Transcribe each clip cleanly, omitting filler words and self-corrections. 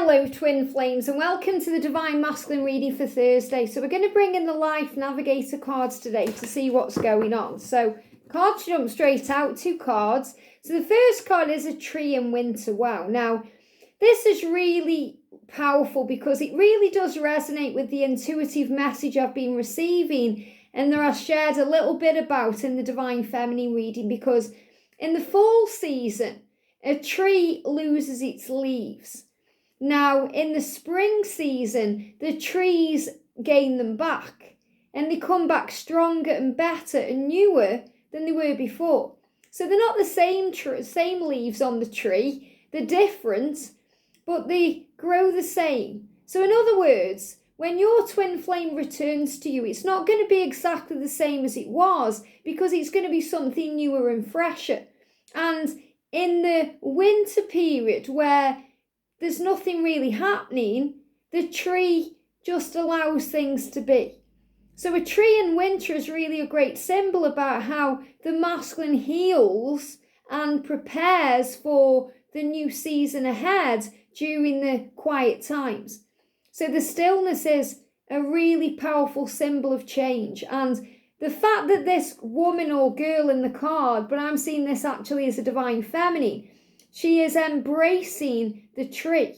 Hello twin flames and welcome to the Divine Masculine reading for Thursday. So we're going to bring in the Life Navigator cards today to see what's going on. So cards jump straight out, 2 cards. So the first card is a tree in winter. Wow. Now this is really powerful because it really does resonate with the intuitive message I've been receiving and that I shared a little bit about in the Divine Feminine reading, because in the fall season a tree loses its leaves. Now, in the spring season, the trees gain them back and they come back stronger and better and newer than they were before. So they're not the same leaves on the tree, they're different, but they grow the same. So in other words, when your twin flame returns to you, it's not going to be exactly the same as it was, because it's going to be something newer and fresher. And in the winter period where there's nothing really happening, the tree just allows things to be. So a tree in winter is really a great symbol about how the masculine heals and prepares for the new season ahead during the quiet times. So the stillness is a really powerful symbol of change. And the fact that this woman or girl in the card, but I'm seeing this actually as a divine feminine, she is embracing the tree.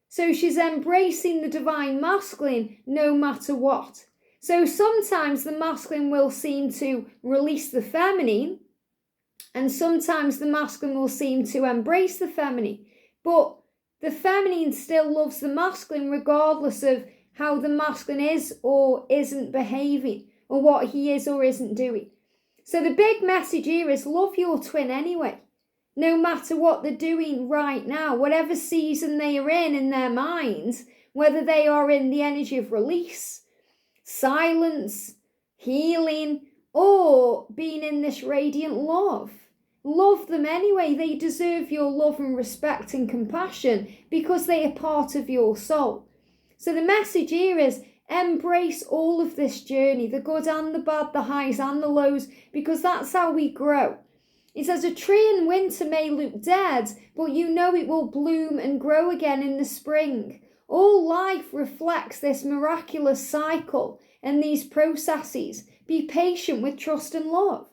So she's embracing the divine masculine no matter what. So sometimes the masculine will seem to release the feminine, and sometimes the masculine will seem to embrace the feminine. But the feminine still loves the masculine regardless of how the masculine is or isn't behaving, or what he is or isn't doing. So the big message here is love your twin anyway. No matter what they're doing right now, whatever season they are in their minds, whether they are in the energy of release, silence, healing, or being in this radiant love. Love them anyway. They deserve your love and respect and compassion because they are part of your soul. So the message here is embrace all of this journey, the good and the bad, the highs and the lows, because that's how we grow. It says a tree in winter may look dead, but you know it will bloom and grow again in the spring. All life reflects this miraculous cycle and these processes. Be patient with trust and love.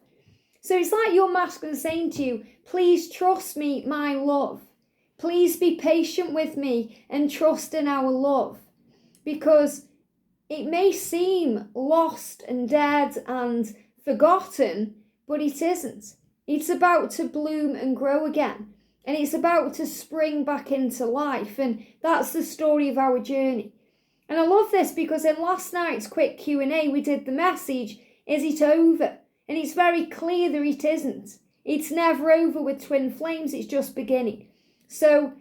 So it's like your masculine saying to you, please trust me, my love. Please be patient with me and trust in our love. Because it may seem lost and dead and forgotten, but it isn't. It's about to bloom and grow again. And it's about to spring back into life. And that's the story of our journey. And I love this because in last night's quick Q&A, we did the message, is it over? And it's very clear that it isn't. It's never over with twin flames. It's just beginning. So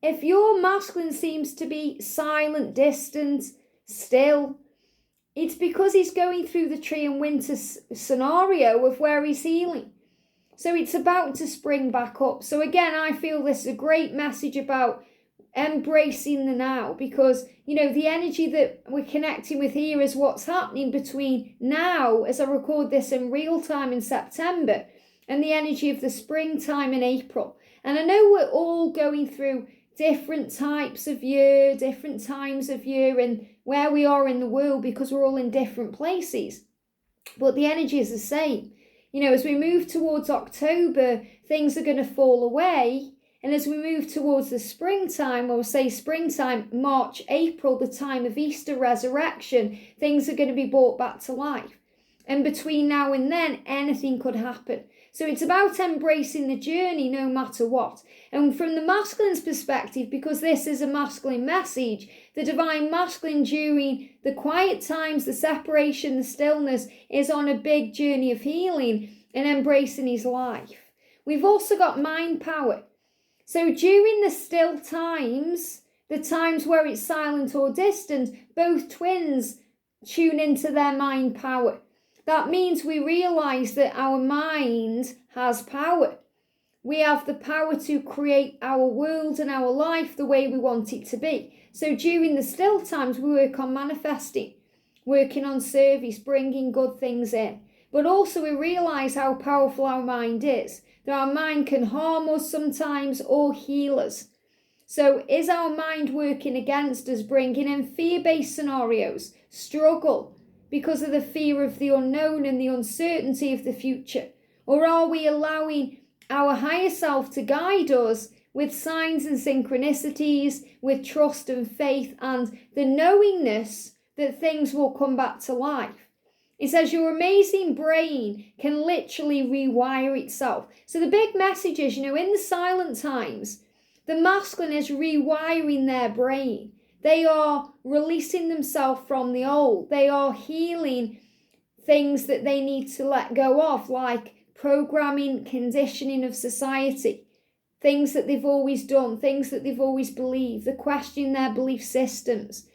if your masculine seems to be silent, distant, still, it's because he's going through the tree and winter scenario of where he's healing. So it's about to spring back up. So again, I feel this is a great message about embracing the now, because, you know, the energy that we're connecting with here is what's happening between now, as I record this in real time in September, and the energy of the springtime in April. And I know we're all going through different types of year, different times of year, and where we are in the world, because we're all in different places. But the energy is the same. You know, as we move towards October, things are going to fall away. And as we move towards the springtime, or say springtime, March, April, the time of Easter resurrection, things are going to be brought back to life. And between now and then, anything could happen. So it's about embracing the journey no matter what. And from the masculine's perspective, because this is a masculine message, the divine masculine during the quiet times, the separation, the stillness, is on a big journey of healing and embracing his life. We've also got mind power. So during the still times, the times where it's silent or distant, both twins tune into their mind power. That means we realise that our mind has power. We have the power to create our world and our life the way we want it to be. So during the still times, we work on manifesting, working on service, bringing good things in. But also we realise how powerful our mind is. That our mind can harm us sometimes or heal us. So is our mind working against us, bringing in fear-based scenarios, struggle because of the fear of the unknown and the uncertainty of the future? Or are we allowing our higher self to guide us with signs and synchronicities, with trust and faith and the knowingness that things will come back to life? It says your amazing brain can literally rewire itself. So the big message is, in the silent times, the masculine is rewiring their brain. They are releasing themselves from the old. They are healing things that they need to let go of, like programming, conditioning of society, things that they've always done, things that they've always believed. They're questioning their belief systems.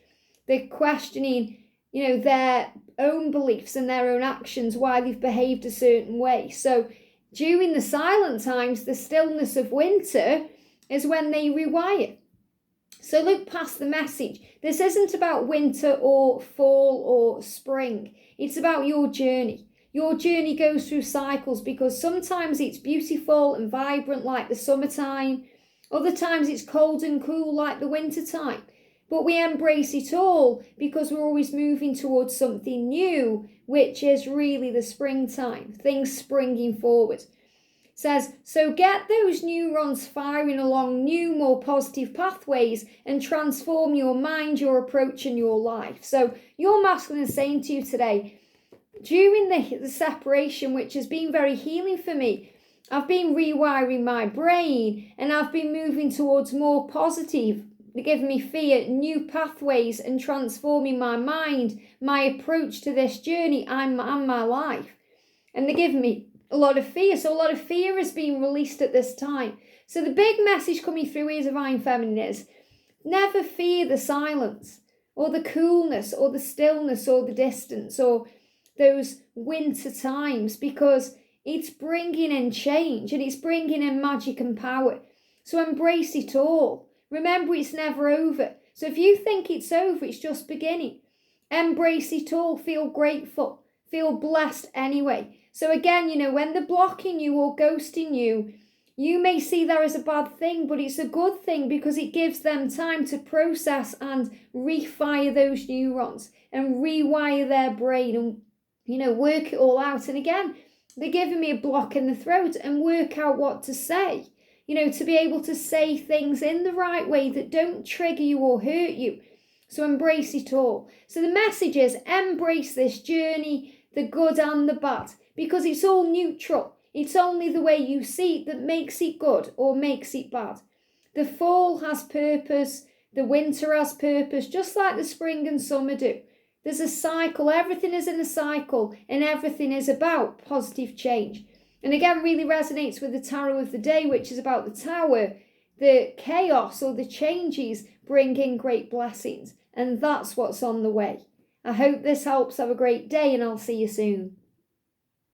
They're questioning, their own beliefs and their own actions, why they've behaved a certain way. So during the silent times, the stillness of winter is when they rewire. So look past the message. This isn't about winter or fall or spring. It's about your journey. Your journey goes through cycles because sometimes it's beautiful and vibrant like the summertime. Other times it's cold and cool like the wintertime. But we embrace it all because we're always moving towards something new, which is really the springtime, things springing forward. It says, so get those neurons firing along new, more positive pathways and transform your mind, your approach and your life. So your masculine is saying to you today, during the separation, which has been very healing for me, I've been rewiring my brain and I've been moving towards more positive. They're giving me fear, new pathways and transforming my mind, my approach to this journey and my life. And they're giving me a lot of fear. So a lot of fear is being released at this time. So the big message coming through here, Divine Feminine, is never fear the silence or the coolness or the stillness or the distance or those winter times, because it's bringing in change and it's bringing in magic and power. So embrace it all. Remember, it's never over. So if you think it's over, it's just beginning. Embrace it all. Feel grateful. Feel blessed anyway. So again, when they're blocking you or ghosting you, you may see that as a bad thing, but it's a good thing because it gives them time to process and refire those neurons and rewire their brain and, work it all out. And again, they're giving me a block in the throat and work out what to say. To be able to say things in the right way that don't trigger you or hurt you. So embrace it all. So the message is embrace this journey, the good and the bad, because it's all neutral. It's only the way you see it that makes it good or makes it bad. The fall has purpose, the winter has purpose, just like the spring and summer do. There's a cycle, everything is in a cycle, and everything is about positive change. And again, really resonates with the tarot of the day, which is about the tower. The chaos or the changes bring in great blessings. And that's what's on the way. I hope this helps. Have a great day and I'll see you soon.